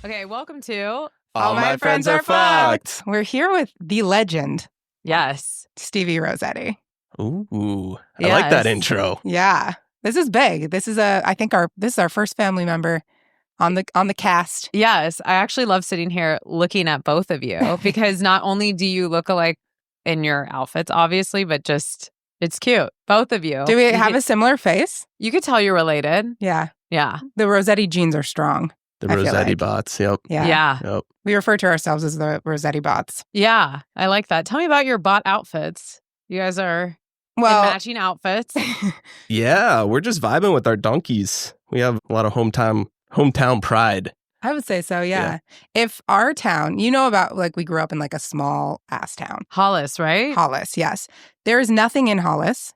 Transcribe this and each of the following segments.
Okay, welcome to All My Friends Are Fucked. We're here with the legend, Yes. Stevie Rossetti. Ooh, I like that Yes. intro. Yeah, this is big. This is our first family member on the cast. Yes, I actually love sitting here looking at both of you because not only do you look alike in your outfits, obviously, but just it's cute. Both of you. Do we have a similar face? You could tell you're related. Yeah. Yeah. The Rossetti genes are strong. The I feel Rossetti like. bots. Yep. Yeah. Yeah. Yep. We refer to ourselves as the Rossetti bots. Yeah. I like that. Tell me about your bot outfits. You guys are in matching outfits. Yeah, we're just vibing with our donkeys. We have a lot of hometown pride. I would say so, yeah. If our town, you know about, like, we grew up in like a small ass town. Hollis, right? Hollis, yes. There is nothing in Hollis,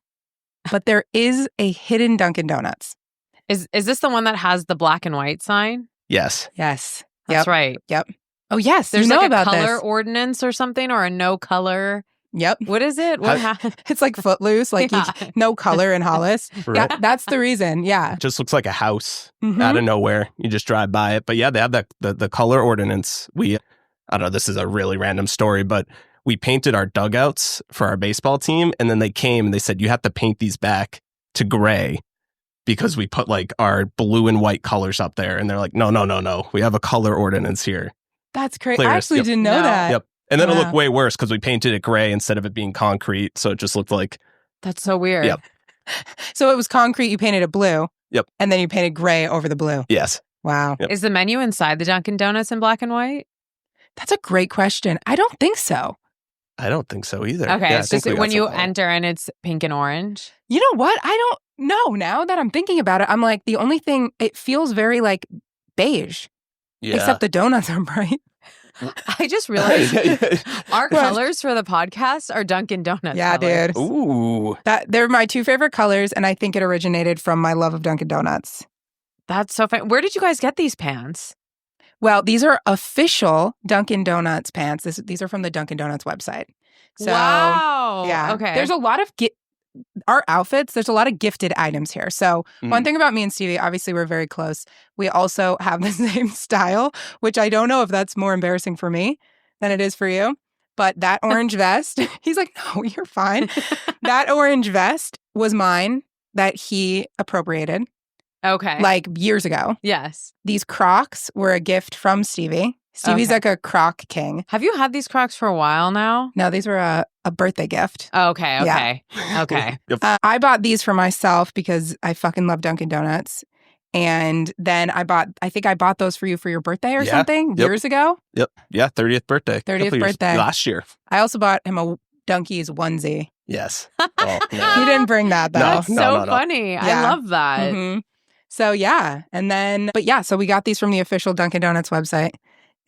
but there is a hidden Dunkin' Donuts. Is this the one that has the black and white sign? Yes. Yes. That's right. Yep. Oh, yes. There's you know like a about color this. ordinance or something, or a no color. Yep. What is it? What happened? It's like Footloose, like Yeah. no color in Hollis. Right. Yeah, that's the reason. Yeah. It just looks like a house Mhm. out of nowhere. You just drive by it. But yeah, they have the color ordinance. I don't know, this is a really random story, but we painted our dugouts for our baseball team. And then they came and they said, you have to paint these back to gray because we put like our blue and white colors up there. And they're like, no. We have a color ordinance here. That's crazy. Clearest. I actually Yep. didn't know No. that. Yep. And then it Wow. looked way worse because we painted it gray instead of it being concrete. So it just looked like, That's so weird. Yep. So it was concrete, you painted it blue. Yep. And then you painted gray over the blue. yes. Wow. Yep. Is the menu inside the Dunkin' Donuts in black and white? That's a great question. I don't think so. I don't think so either. Okay, Yeah, I it's think just we got when you something. enter and it's pink and orange. You know what? I don't know. Now that I'm thinking about it, I'm like, the only thing, it feels very like beige, Yeah. except the donuts are bright. I just realized our What? colors for the podcast are Dunkin' Donuts. Yeah, colors. dude. Ooh. They're my two favorite colors, and I think it originated from my love of Dunkin' Donuts. That's so fun. Where did you guys get these pants? Well, these are official Dunkin' Donuts pants. These are from the Dunkin' Donuts website. So, wow. yeah. Okay. There's a lot of our outfits, there's a lot of gifted items here. So one thing about me and Stevie, obviously we're very close. We also have the same style, which I don't know if that's more embarrassing for me than it is for you. But that orange vest, he's like, no, you're fine. That orange vest was mine that he appropriated okay. like years ago. yes. These Crocs were a gift from Stevie. Stevie's Okay. like a Croc king. Have you had these Crocs for a while now? No, these were a birthday gift. Okay. Yeah. Okay. Yep. I bought these for myself because I fucking love Dunkin' Donuts. And then I think I bought those for you for your birthday or Yeah. something Yep. years ago. Yep. Yeah. 30th birthday. 30th Couple years. birthday. Last year. I also bought him a Dunkies onesie. Yes. Oh, He no. didn't bring that though. That's No, so no, no. funny. I Yeah. love that. Mhm. So yeah. And then, but yeah, so we got these from the official Dunkin' Donuts website.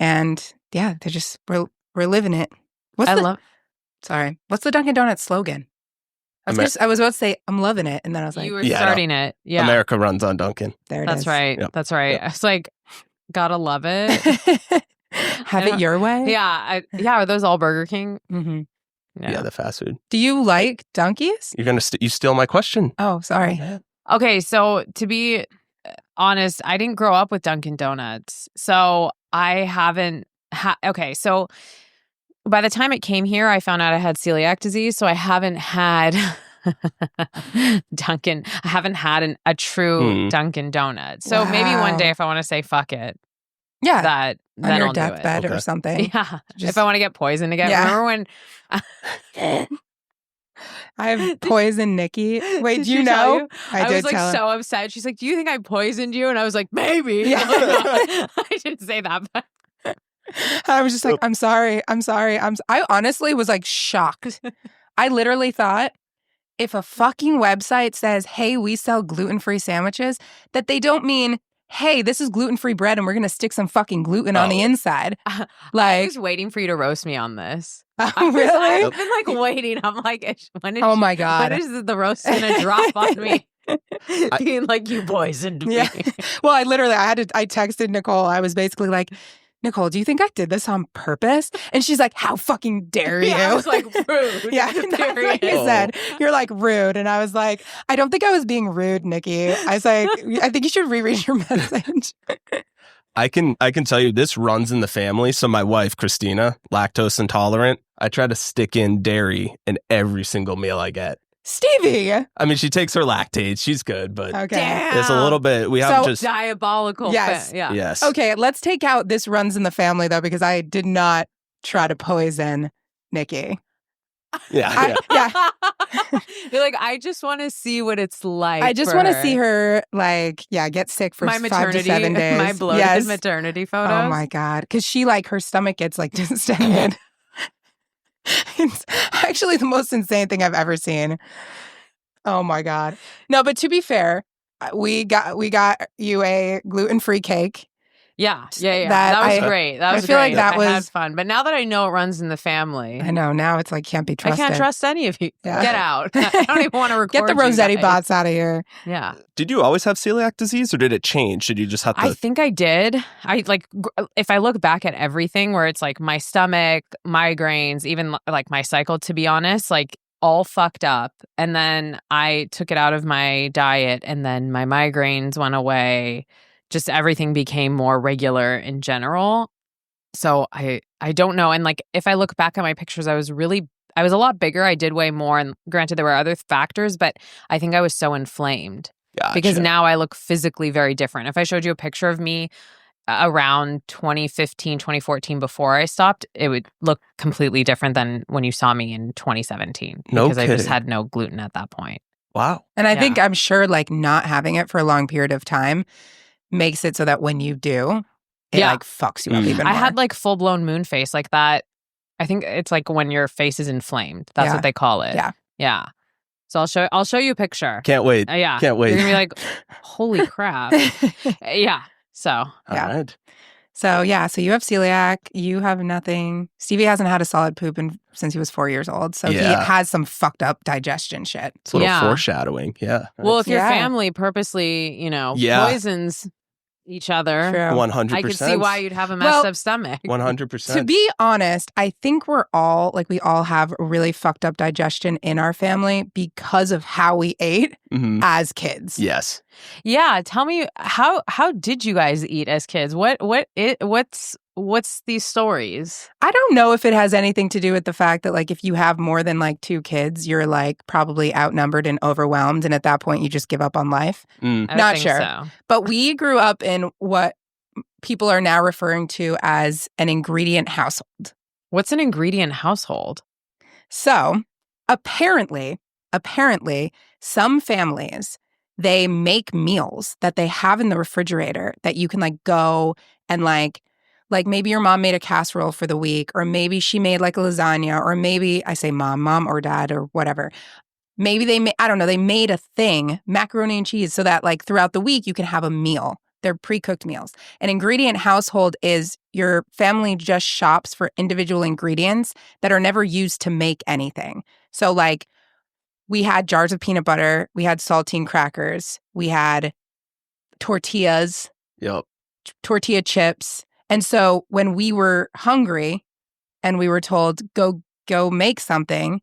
And yeah, they're just, we're living it. What's the Dunkin' Donuts slogan? I was about to say, I'm loving it. And then I was like, You were Yeah, I know. starting it. Yeah. America runs on Dunkin'. there it That's is. right. Yep. That's right. Yep. It's like, gotta love it. Have it your way. yeah. Are those all Burger King? Mm-hmm. Yeah. The fast food. Do you like Dunkies? You're going to you steal my question. Oh, sorry. Okay, so to be honest, I didn't grow up with Dunkin' Donuts. So I haven't okay, so by the time it came here, I found out I had celiac disease, so I haven't had Dunkin'. I haven't had a true Dunkin' Donut. So maybe one day Wow. if I want to say fuck it, Yeah, that on then your I'll do it. deathbed or Okay. something. Yeah. Just- If I want to get poisoned again. Yeah. Remember when I have poisoned Nikki. Wait, Did do you she tell know? you? I I did was like tell her. so upset. She's like, "Do you think I poisoned you?" And I was like, "Maybe." Yeah. I didn't say that, but I was just like, I'm sorry. I honestly was like shocked. I literally thought if a fucking website says, hey, we sell gluten-free sandwiches, that they don't mean, hey, this is gluten-free bread and we're going to stick some fucking gluten on the Oh. inside. I Like, was waiting for you to roast me on this. really? I've been like waiting. I'm like, when is Oh my God. when is the roast gonna drop on me? Being like, you poisoned me. Yeah. Well, I texted Nicole. I was basically like, Nicole, do you think I did this on purpose? And she's like, how fucking dare you? Yeah, I was like, rude. Yeah, that's what you Oh. said. You're like rude. And I was like, I don't think I was being rude, Nikki. I was like, I think you should reread your message. I can tell you this runs in the family. So my wife, Christina, lactose intolerant. I try to stick in dairy in every single meal I get. Stevie. I mean, she takes her lactates. She's good, but Okay. it's a little bit. We have So just diabolical. Yes. Yeah. yes. Okay, let's take out this runs in the family though, because I did not try to poison Nicky. Yeah. They're like, I just want to see what it's like. I just want to see her get sick for my 5 to maternity, 7 days. my bloated maternity photos. Oh my God. Because she her stomach gets distended. It's actually the most insane thing I've ever seen. Oh my God. No, but to be fair, we got you a gluten-free cake. Yeah. That was great. That was feel great. like that I had was fun. But now that I know it runs in the family, I know now it's can't be trusted. I can't trust any of you. Yeah. Get out. I don't even want to record. Get the Rossetti bots out of here. Yeah. Did you always have celiac disease, or did it change? Did you just have to? I think I did. If I look back at everything, where it's my stomach, migraines, even my cycle. To be honest, all fucked up. And then I took it out of my diet, and then my migraines went away. Just everything became more regular in general. So I don't know. And if I look back at my pictures, I was a lot bigger. I did weigh more. And granted, there were other factors, but I think I was so inflamed. Gotcha. Because now I look physically very different. If I showed you a picture of me around 2015, 2014 before I stopped, it would look completely different than when you saw me in 2017. Because I just had no gluten at that point. Wow. And I'm sure not having it for a long period of time makes it so that when you do, it fucks you up even more. I had full-blown moon face like that. I think it's when your face is inflamed. That's what they call it. Yeah. So I'll show you a picture. Can't wait. Yeah. Can't wait. You're gonna be holy crap. Yeah. So All right. So you have celiac. You have nothing. Stevie hasn't had a solid poop since he was 4 years old. So he has some fucked up digestion shit. It's a little foreshadowing. Yeah. Well, if your family purposely, poisons each other, 100%. I could see why you'd have a messed up stomach. 100%. To be honest, I think we're all we all have really fucked up digestion in our family because of how we ate as kids. Yes. Yeah, tell me how did you guys eat as kids? What's these stories? I don't know if it has anything to do with the fact that if you have more than 2 kids, you're probably outnumbered and overwhelmed, and at that point you just give up on life. Not sure. So. But we grew up in what people are now referring to as an ingredient household. What's an ingredient household? So, apparently, some families, they make meals that they have in the refrigerator that you can go and maybe your mom made a casserole for the week, or maybe she made a lasagna, or maybe I say mom or dad or whatever. Maybe they made a thing, macaroni and cheese, so that throughout the week you can have a meal. They're pre-cooked meals. An ingredient household is your family just shops for individual ingredients that are never used to make anything. So we had jars of peanut butter, we had saltine crackers, we had tortillas, tortilla chips. And so when we were hungry and we were told, go make something,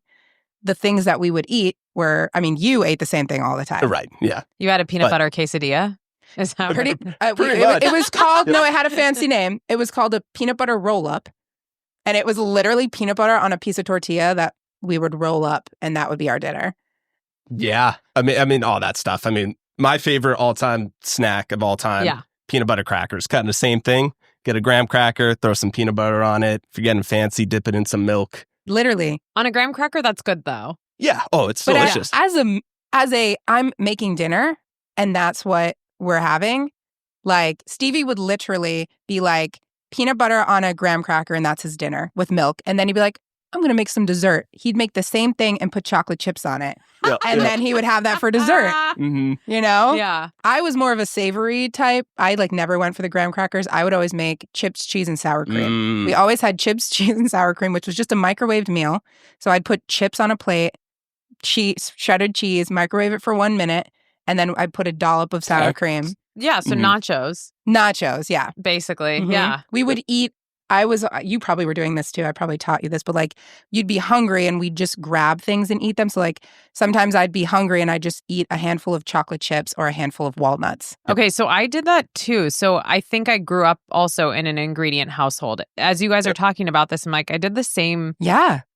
the things that we would eat were, you ate the same thing all the time. Right, yeah. You had a peanut butter quesadilla? Is that pretty much. It was called, no, it had a fancy name. It was called a peanut butter roll-up. And it was literally peanut butter on a piece of tortilla that we would roll up, and that would be our dinner. Yeah. I mean, all that stuff. My favorite all-time snack of all time, peanut butter crackers. Kind of the same thing. Get a graham cracker, throw some peanut butter on it. If you're getting fancy, dip it in some milk. Literally. On a graham cracker, that's good, though. Yeah. Oh, it's delicious. As I'm making dinner, and that's what we're having, Stevie would literally be peanut butter on a graham cracker, and that's his dinner with milk. And then he'd be like, I'm going to make some dessert. He'd make the same thing and put chocolate chips on it. And then he would have that for dessert. Yeah. I was more of a savory type. I never went for the graham crackers. I would always make chips, cheese, and sour cream. We always had chips, cheese, and sour cream, which was just a microwaved meal. So I'd put chips on a plate, shredded cheese, microwave it for 1 minute, and then I'd put a dollop of sour cream. Yeah, so nachos. Nachos, yeah. Basically, Mm-hmm. yeah. We would eat you probably were doing this too. I probably taught you this, but like you'd be hungry and we'd just grab things and eat them. So like sometimes I'd be hungry and I'd just eat a handful of chocolate chips or a handful of walnuts. Okay, so I did that too. So I think I grew up also in an ingredient household. As you guys are talking about this, I'm like, I did the same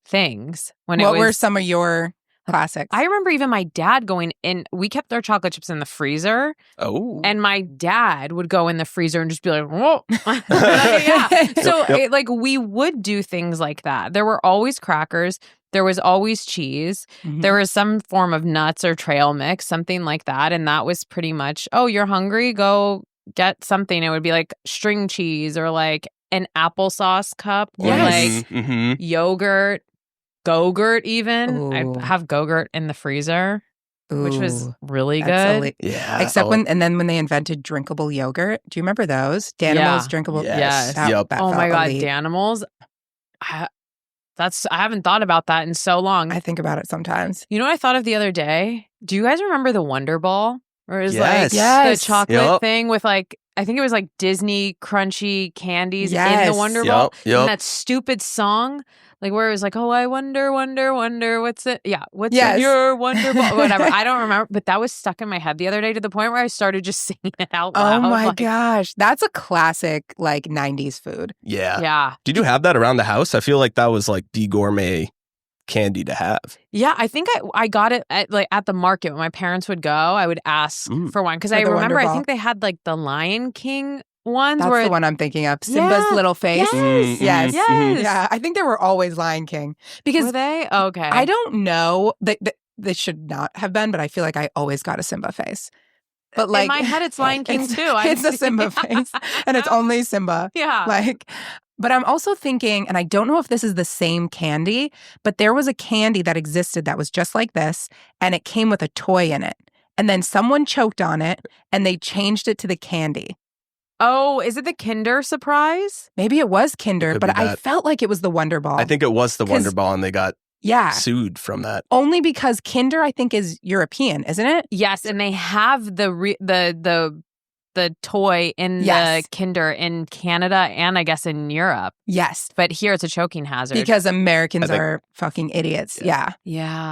things when What were some of your classics? I remember even my dad going in, we kept our chocolate chips in the freezer. Oh. And my dad would go in the freezer and just be like, whoa. Yeah. So we would do things like that. There were always crackers. There was always cheese. Mhm. There was some form of nuts or trail mix, something like that. And that was pretty much, oh, you're hungry? Go get something. It would be like string cheese or like an applesauce cup or like yogurt. Go-gurt even. Ooh. I have Go-gurt in the freezer, which was really That's good. Except when they invented drinkable yogurt. Do you remember those? Danimals drinkable. Yes. That Oh my God, elite. Danimals. I haven't thought about that in so long. I think about it sometimes. You know what I thought of the other day? Do you guys remember the Wonder Ball? Or is Yes. the chocolate thing with like, I think it was like Disney crunchy candies in the Wonder Ball. And that stupid song, like where it was like, oh, I wonder, what's it? Yeah, what's your Wonder Ball? Whatever. I don't remember, but that was stuck in my head the other day to the point where I started just singing it out loud. Oh my gosh. That's a classic like 90s food. Yeah. Yeah. Did you have that around the house? I feel like that was like the gourmet candy to have. Yeah, I think I got it at the market when my parents would go. I would ask for one because I remember I think they had like the Lion King ones. That's the one I'm thinking of. Simba's little face. Yes. Yeah, I think they were always Lion King. Because were they? Okay. I don't know. They should not have been, but I feel like I always got a Simba face. But like in my head, it's Lion King too. It's a Simba face, and it's only Simba. Yeah. But I'm also thinking, and I don't know if this is the same candy, but there was a candy that existed that was just like this, and it came with a toy in it. And then someone choked on it, and they changed it to the candy. Oh, is it the Kinder Surprise? Maybe it was Kinder, but I felt like it was the Wonder Ball. I think it was the Wonder Ball, and they got sued from that. Only because Kinder, I think, is European, isn't it? Yes, and they have the toy in the Kinder in Canada and I guess in Europe. Yes. But here it's a choking hazard. Because Americans are fucking idiots. Yeah.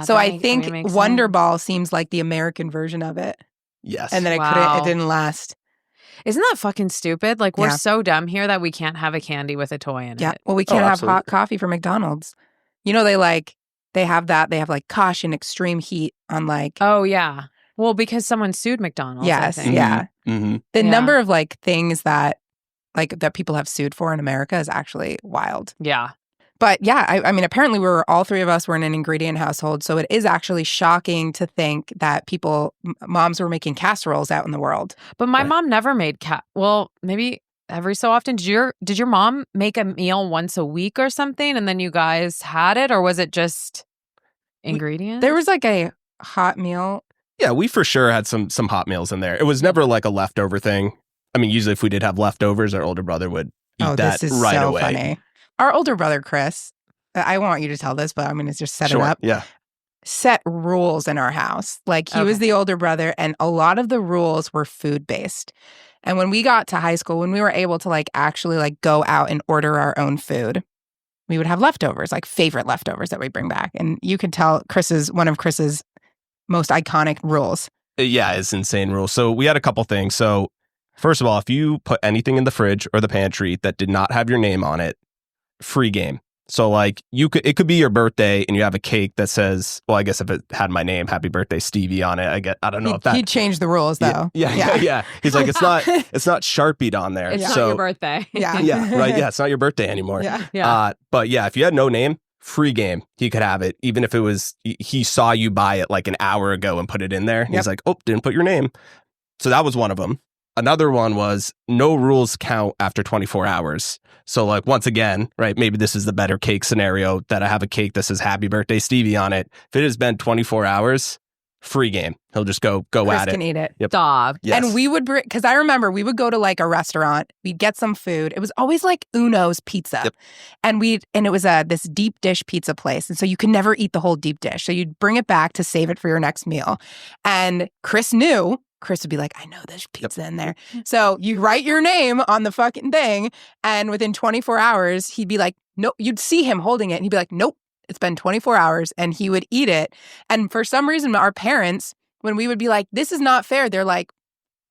So I think Wonder Ball seems like the American version of it. Yes. And then it didn't last. Isn't that fucking stupid? Like we're so dumb here that we can't have a candy with a toy in it. Yeah. Well, we can't have hot coffee from McDonald's. You know, they have that. They have like caution extreme heat on like. Oh, yeah. Well, because someone sued McDonald's. Yes. I think. Yeah. Mm-hmm. The number of like things that people have sued for in America is actually wild. Yeah. But yeah, I mean, apparently all three of us were in an ingredient household. So it is actually shocking to think that moms were making casseroles out in the world. But my mom never made well, maybe every so often. Did your mom make a meal once a week or something and then you guys had it? Or was it just ingredients? There was like a hot meal. Yeah, we for sure had some hot meals in there. It was never like a leftover thing. I mean, usually if we did have leftovers, our older brother would eat that this is right so away. Funny. Our older brother, Chris, I want you to tell this, but I'm going to just set it up. Yeah. Set rules in our house. Like he was the older brother and a lot of the rules were food based. And when we got to high school, when we were able to like actually like go out and order our own food, we would have leftovers, like favorite leftovers that we bring back. And you could tell one of Chris's most iconic rules. Yeah, it's insane rules. So we had a couple things. So first of all, if you put anything in the fridge or the pantry that did not have your name on it, free game. So like it could be your birthday and you have a cake that says, well, I guess if it had my name, happy birthday Stevie on it, I don't know if that he changed the rules though. Yeah. He's like, it's not Sharpied on there. It's not your birthday. Yeah. Yeah, right. Yeah, it's not your birthday anymore. Yeah. But yeah, if you had no name, free game. He could have it, even if it was he saw you buy it like an hour ago and put it in there. He's like, oh, didn't put your name. So that was one of them. Another one was no rules count after 24 hours. So like, once again, right, maybe this is the better cake scenario that I have a cake that says happy birthday Stevie on it. If it has been 24 hours, free game. He'll just go Chris at it. Can eat it. Yep. Stop. Yes. And we would bring, because I remember we would go to like a restaurant, we'd get some food. It was always like Uno's Pizza. Yep. And it was this deep dish pizza place. And so you could never eat the whole deep dish. So you'd bring it back to save it for your next meal. And Chris knew Chris would be like, I know there's pizza in there. So you write your name on the fucking thing, and within 24 hours, he'd be like, nope. You'd see him holding it, and he'd be like, nope, it's been 24 hours, and he would eat it. And for some reason, our parents, when we would be like, this is not fair, they're like,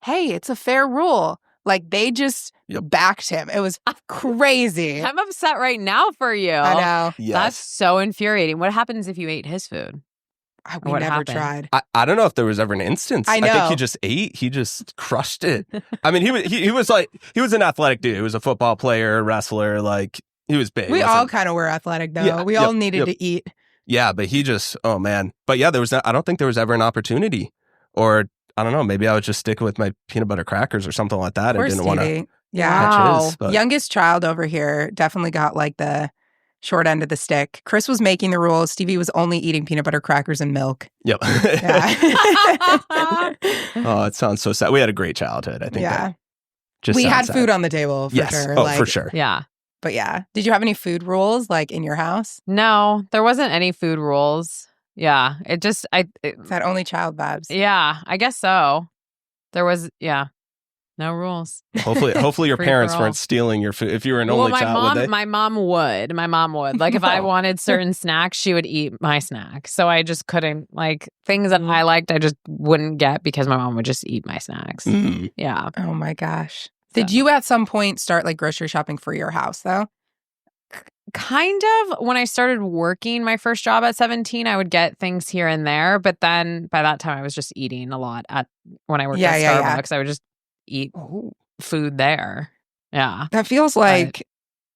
hey, it's a fair rule. Like, they just backed him. It was crazy. I'm upset right now for you. I know. Yes. That's so infuriating. What happens if you ate his food? We What never happened? tried. I don't know if there was ever an instance. I know. think he just ate. He just crushed it. I mean, he was an athletic dude. He was a football player, wrestler. Like, he was big. We all kind of were athletic, though. Yeah, we all needed to eat. Yeah, but he just, oh man. But yeah, I don't think there was ever an opportunity. Or I don't know, maybe I would just stick with my peanut butter crackers or something like that. Poor I didn't want to Stevie. Yeah. catch his. But Youngest child over here definitely got like the short end of the stick. Chris was making the rules. Stevie was only eating peanut butter crackers and milk. Yep. Yeah. Oh, it sounds so sad. We had a great childhood, I think. Yeah. Just We sounds had sad. food on the table for Yes. sure. Oh, like, for sure. Yeah. But yeah. Did you have any food rules like in your house? No, there wasn't any food rules. Yeah. Is that only child vibes? Yeah, I guess so. There was, no rules. Hopefully your Free parents for all. weren't stealing your food. If you were an only child, would they? my mom would. My mom would. Like, if I No. wanted certain snacks, she would eat my snack. So I just couldn't, like, things that I liked, I just wouldn't get because my mom would just eat my snacks. Mm. Yeah. Oh my gosh. Did So- you at some point start like grocery shopping for your house though? Kind of. When I started working my first job at 17, I would get things here and there. But then by that time, I was just eating a lot when I worked at Starbucks. I would just eat food there. Yeah. That feels like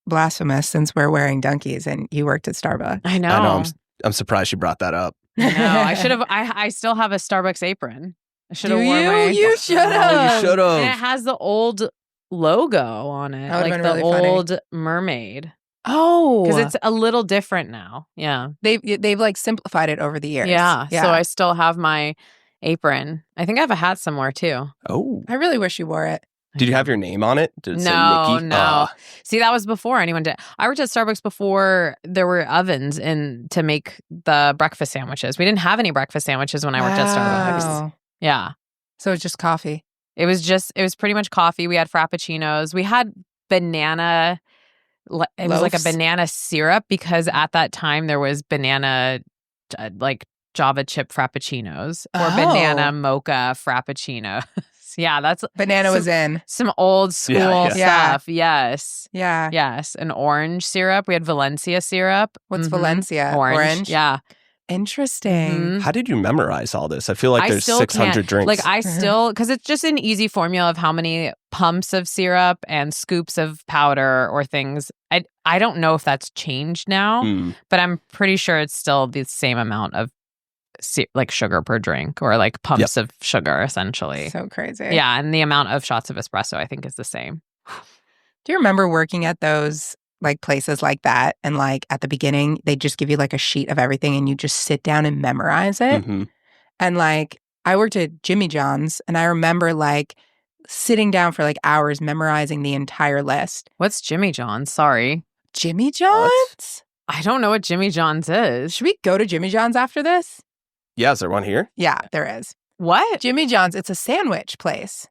blasphemous since we're wearing Dunkies and you worked at Starbucks. I know. I know. I'm surprised you brought that up. I know. I should have. I still have a Starbucks apron. I should have Do worn you? my. You should Oh, have. you should And it have. has the old logo on it, That would've like been the really funny. old mermaid. Oh, Because it's a little different now. Yeah. they've like simplified it over the years. Yeah. So I still have my apron. I think I have a hat somewhere too. Oh. I really wish you wore it. Did you have your name on it? Did it say No, Nicky? no. See, that was before anyone did. I worked at Starbucks before there were ovens to make the breakfast sandwiches. We didn't have any breakfast sandwiches when I worked at Starbucks. Wow. Yeah. So it's just coffee. It was pretty much coffee. We had frappuccinos. We had banana. It was like a Loaves? banana syrup because at that time there was banana like Java chip frappuccinos or Oh. banana mocha frappuccino. Yeah, that's Banana was in. some old school yeah. stuff. Yes. Yeah. Yes. An orange syrup. We had Valencia syrup. What's Mhm. Valencia? Orange. Yeah. Interesting. Mhm. How did you memorize all this? I feel like I there's still 600 can't. drinks. Like I still, because it's just an easy formula of how many pumps of syrup and scoops of powder or things. I don't know if that's changed now, Mm. but I'm pretty sure it's still the same amount of like sugar per drink or like pumps of sugar essentially. So crazy. Yeah, and the amount of shots of espresso I think is the same. Do you remember working at those like places like that? And like at the beginning, they just give you like a sheet of everything and you just sit down and memorize it. Mhm. And like I worked at Jimmy John's and I remember like sitting down for like hours memorizing the entire list. What's Jimmy John's? Sorry. Jimmy John's? I don't know what Jimmy John's is. Should we go to Jimmy John's after this? Yeah, is there one here? Yeah, there is. What? Jimmy John's, it's a sandwich place.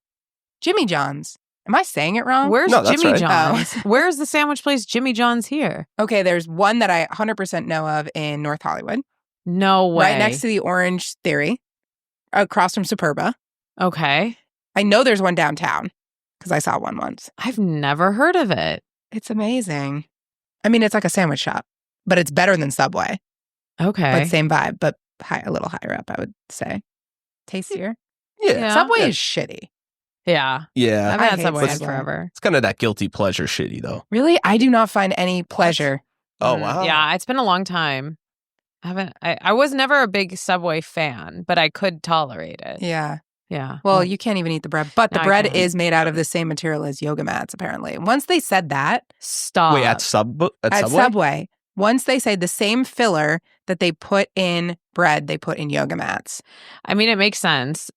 Jimmy John's. Am I saying it wrong? Where's No, that's Jimmy right. John's? Where's the sandwich place Jimmy John's here? Okay, there's one that I 100% know of in North Hollywood, No way. right next to the Orange Theory, across from Superba. Okay. I know there's one downtown because I saw one once. I've never heard of it. It's amazing. I mean, it's like a sandwich shop, but it's better than Subway. Okay. But same vibe, but a little higher up, I would say. Tastier. Yeah. Subway is shitty. Yeah. Yeah. I've I had hate Subway Subway. forever. It's kind of that guilty pleasure shitty, though. Really? I do not find any pleasure. Oh, wow. Yeah, it's been a long time. I was never a big Subway fan, but I could tolerate it. Yeah. Yeah. Well, you can't even eat the bread, but the No, I bread can't. is made out of the same material as yoga mats, apparently. Once they said that Stop. Wait, at Subway? at Subway, once they say the same filler that they put in bread, they put in yoga mats. I mean, it makes sense.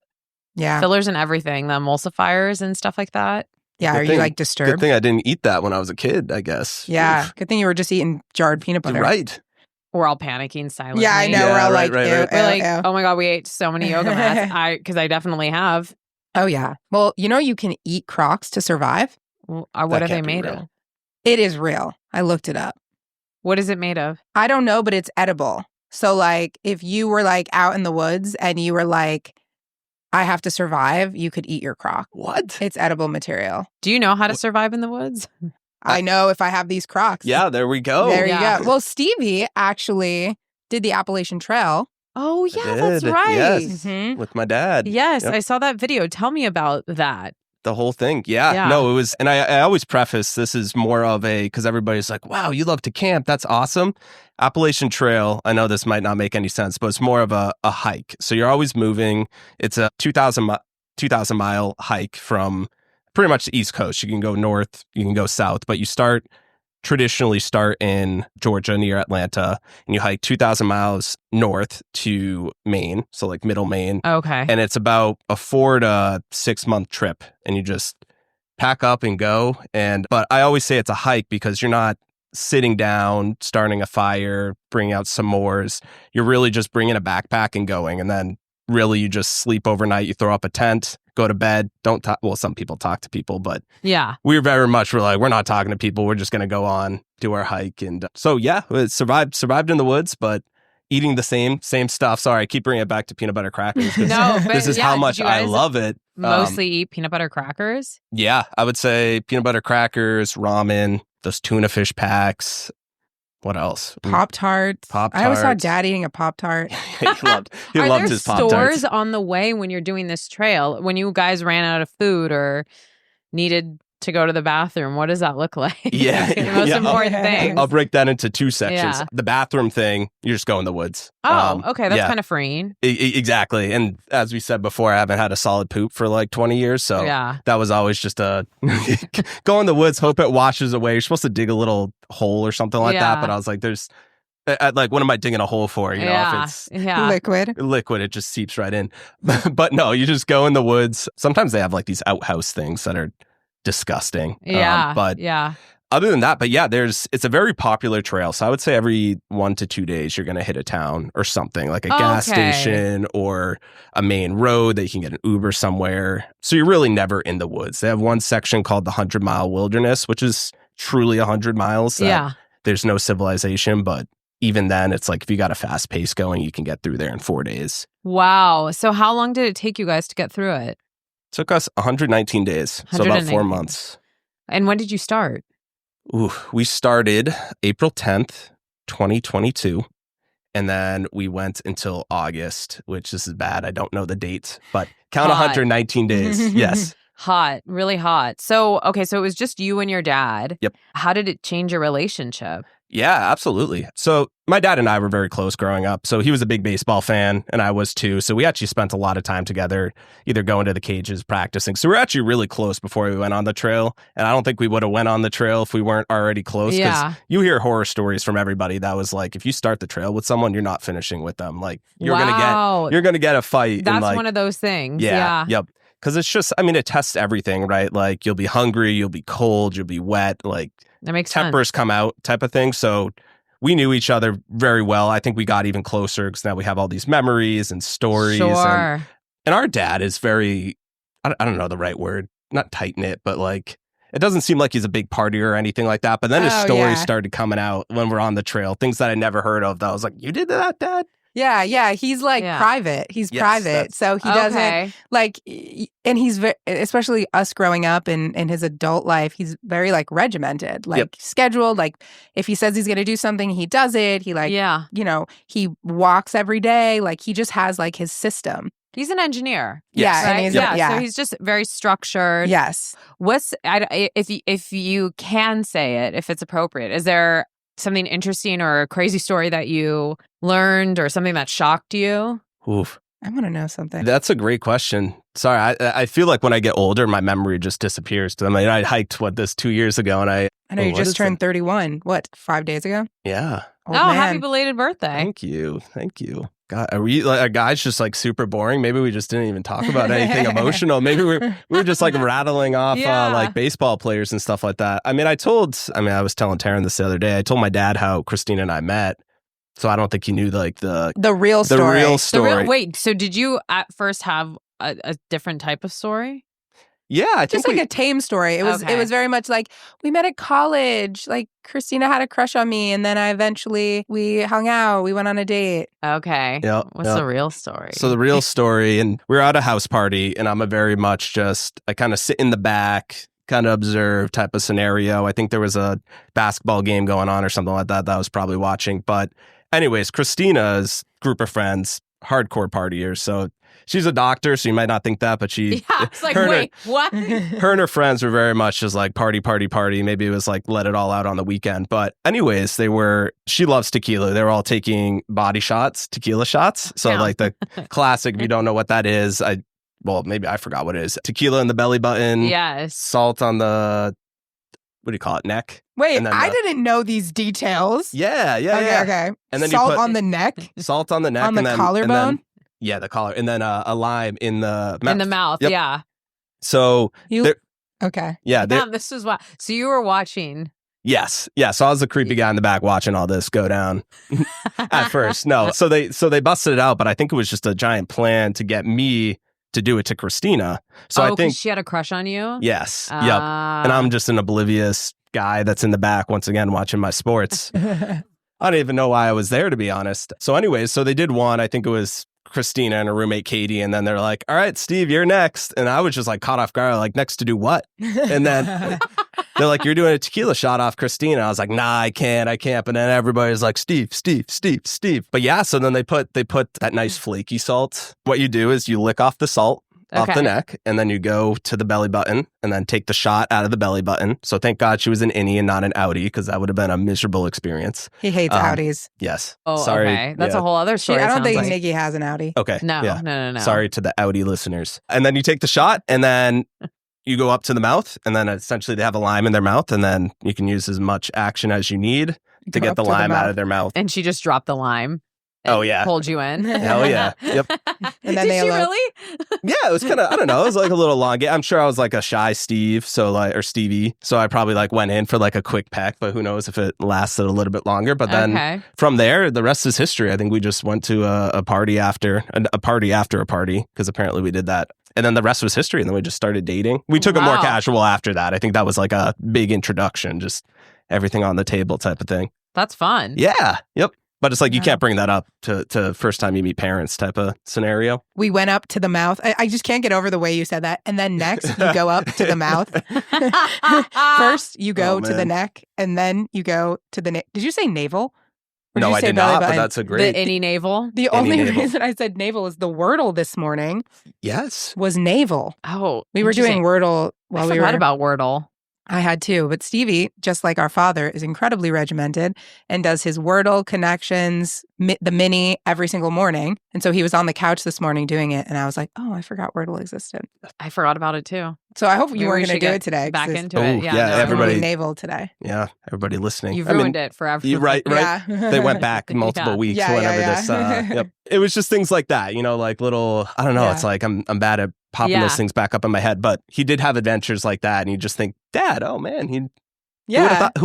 Yeah. Fillers and everything, the emulsifiers and stuff like that. Yeah. Good Are you thing- like Good disturbed? thing I didn't eat that when I was a kid, I guess. Yeah. Oof. Good thing you were just eating jarred peanut butter. You're right. We're all panicking silently. Yeah, I know. Yeah, we're all right, like, right, ew, right. We're like, ew, ew. oh my God, we ate so many yoga mats. Because I definitely have. Oh, yeah. Well, you can eat Crocs to survive. What That are they can't be made real. of? It is real. I looked it up. What is it made of? I don't know, but it's edible. So, like, if you were, like, out in the woods and you were like, I have to survive, you could eat your Croc. What? It's edible material. Do you know how to survive in the woods? I know if I have these Crocs. Yeah, there we go. There Yeah. you go. Well, Stevie actually did the Appalachian Trail. Oh, I yeah, that's did, right. yes. Mhm. With my dad. Yes, Yep. I saw that video. Tell me about that. The whole thing. Yeah. Yeah. No, it was, and I always preface this is more of because everybody's like, wow, you love to camp. That's awesome. Appalachian Trail, I know this might not make any sense, but it's more of a hike. So you're always moving. It's a 2,000 mile hike from pretty much the East Coast. You can go north, you can go south, but you traditionally start in Georgia near Atlanta, and you hike 2,000 miles north to Maine, so like middle Maine. Okay. And it's about a 4 to 6 month trip, and you just pack up and go. But I always say it's a hike because you're not sitting down, starting a fire, bringing out s'mores. You're really just bringing a backpack and going, and then really you just sleep overnight. You throw up a tent, go to bed. Don't talk. Well, some people talk to people, but Yeah. we're like, we're not talking to people. We're just going to go on, do our hike. And so, yeah, it survived in the woods, but eating the same stuff. Sorry, I keep bringing it back to peanut butter crackers. 'Cause No, but this is yeah, how did much you I guys love it. Mostly eat peanut butter crackers? Yeah, I would say peanut butter crackers, ramen, those tuna fish packs. What else? Pop-Tarts. Pop-Tarts. I always saw Dad eating a Pop-Tart. he loved Are there his Pop-Tarts. stores on the way when you're doing this trail? When you guys ran out of food or needed to go to the bathroom, what does that look like? Yeah, That's the most yeah. important thing. I'll break that into two sections. Yeah. The bathroom thing, you just go in the woods. Oh, okay. That's yeah. kind of freeing. Exactly. And as we said before, I haven't had a solid poop for like 20 years. So Yeah. that was always just a go in the woods, hope it washes away. You're supposed to dig a little hole or something like Yeah. that. But I was like, like, what am I digging a hole for? Yeah. If it's Yeah. Liquid. it just seeps right in. But no, you just go in the woods. Sometimes they have like these outhouse things that are disgusting. Yeah. But yeah. other than that, but yeah, it's a very popular trail. So I would say every 1 to 2 days, you're going to hit a town or something like a gas Okay. station or a main road that you can get an Uber somewhere. So you're really never in the woods. They have one section called the 100-mile wilderness, which is truly 100 miles. that Yeah. There's no civilization, but even then, it's like if you got a fast pace going, you can get through there in 4 days. Wow. So how long did it take you guys to get through it? Took us 119 days, so about 4 119. months. And when did you start? Ooh, we started April 10th, 2022. And then we went until August, which this is bad. I don't know the dates, but count Hot. 119 days. Yes. Hot, really hot. So, okay, so it was just you and your dad. Yep. How did it change your relationship? Yeah, absolutely. So my dad and I were very close growing up. So he was a big baseball fan and I was too. So we actually spent a lot of time together, either going to the cages, practicing. So we were actually really close before we went on the trail. And I don't think we would have went on the trail if we weren't already close. Because Yeah. you hear horror stories from everybody that was like, if you start the trail with someone, you're not finishing with them. Like you're Wow. gonna get a fight. That's and like, one of those things. yeah. Yep. Because it's just, it tests everything, right? Like you'll be hungry, you'll be cold, you'll be wet, like That makes sense. tempers come out type of thing. So we knew each other very well. I think we got even closer because now we have all these memories and stories. Sure. And our dad is very, I don't know the right word, not tight-knit, but like, it doesn't seem like he's a big partier or anything like that. But then his Oh, stories yeah. started coming out when we're on the trail, things that I never heard of that I was like, you did that, Dad? Yeah. He's like Yeah. private. He's Yes, private. that's- So he doesn't Okay. like, and he's especially us growing up in his adult life, he's very like regimented, like Yep. scheduled. Like if he says he's going to do something, he does it. He like, Yeah. he walks every day. Like he just has like his system. He's an engineer. Yes. Yeah. Right? And he's, Yeah. So he's just very structured. yes. If you can say it, if it's appropriate, is there something interesting or a crazy story that you learned or something that shocked you? Oof. I want to know something. That's a great question. Sorry, I feel like when I get older, my memory just disappears. I hiked, 2 years ago, and I know you what just is turned 31. What, 5 days ago? yeah. Old Oh, man. happy belated birthday. Thank you. God, are guys just like super boring? Maybe we just didn't even talk about anything emotional. Maybe we were just like rattling off Yeah. like baseball players and stuff like that. I was telling Tarryn this the other day. I told my dad how Christina and I met. So I don't think he knew like the The real story. real The story. wait, so did you at first have a different type of story? Yeah, I think Just like a tame story. It was very much like we met at college. Like Christina had a crush on me, and then we hung out. We went on a date. Okay. What's the real story? So the real story, and we were at a house party, and I'm a very much just I kind of sit in the back, kind of observe type of scenario. I think there was a basketball game going on or something like that I was probably watching. But anyways, Christina's group of friends, hardcore partiers, so. She's a doctor, so you might not think that, but it's like, wait, what? Her and her friends were very much just like party. Maybe it was like let it all out on the weekend. But anyways, she loves tequila. They were all taking body shots, tequila shots. So like the classic, if you don't know what that is, maybe I forgot what it is. Tequila in the belly button. Yes. Salt on the, what do you call it, neck? Wait, I didn't know these details. Yeah. Okay. And then salt on the neck? Salt on the neck. On the collarbone? Yeah, the collar, and then a lime in the mouth. In the mouth, yep. yeah. So, okay. Yeah. This was what. So you were watching. Yes. Yeah. So I was the creepy guy in the back watching all this go down at first. No. So they busted it out, but I think it was just a giant plan to get me to do it to Christina. So I think she had a crush on you? Yes. Yep. And I'm just an oblivious guy that's in the back once again watching my sports. I don't even know why I was there, to be honest. So anyways, so they did one. I think it was Christina and her roommate Katie, and then they're like, all right, Steve, you're next. And I was just like caught off guard, like, next to do what? And then they're like, you're doing a tequila shot off Christina. I was like, nah, I can't. But then everybody's like, Steve. But yeah, so then they put that nice flaky salt. What you do is you lick off the salt off the neck, and then you go to the belly button and then take the shot out of the belly button. So thank God she was an innie and not an outie, because that would have been a miserable experience. He hates outies. Yes. Oh, sorry. Okay. That's a whole other story. I don't think Nicky has an outie. Okay. No. Sorry to the outie listeners. And then you take the shot, and then you go up to the mouth, and then essentially they have a lime in their mouth, and then you can use as much action as you need to get the lime out of their mouth. And she just dropped the lime. Oh, yeah. Pulled you in. Hell yeah. Yep. And then Did she really? Yeah, it was kind of, I don't know, it was like a little long. I'm sure I was like a shy Steve, or Stevie. So I probably like went in for like a quick peck, but who knows if it lasted a little bit longer. But then from there, the rest is history. I think we just went to a party after a party, because apparently we did that. And then the rest was history. And then we just started dating. We took it more casual after that. I think that was like a big introduction, just everything on the table type of thing. That's fun. Yeah. Yep. But it's like you can't bring that up to first time you meet parents type of scenario. We went up to the mouth. I just can't get over the way you said that. And then next, you go up to the mouth. First, you go to the neck, and then you go to the Did you say navel? No, I did not, but that's a great... The innie navel? The only reason I said navel is the Wordle this morning. Yes. Was navel. Oh. We were doing Wordle while we were... I forgot about Wordle. I had too, but Stevie, just like our father, is incredibly regimented and does his Wordle connections, the mini, every single morning. And so he was on the couch this morning doing it, and I was like, oh, I forgot Wordle existed. I forgot about it too. So I hope you weren't going to do it today. Back into it. Yeah, everybody. Navel today. Yeah, everybody listening. You've ruined it for everyone. Right. Yeah. They went back multiple weeks whenever this. Yep. It was just things like that, like little, I don't know, it's like I'm bad at popping those things back up in my head, but he did have adventures like that, and you just think, Dad, oh man, who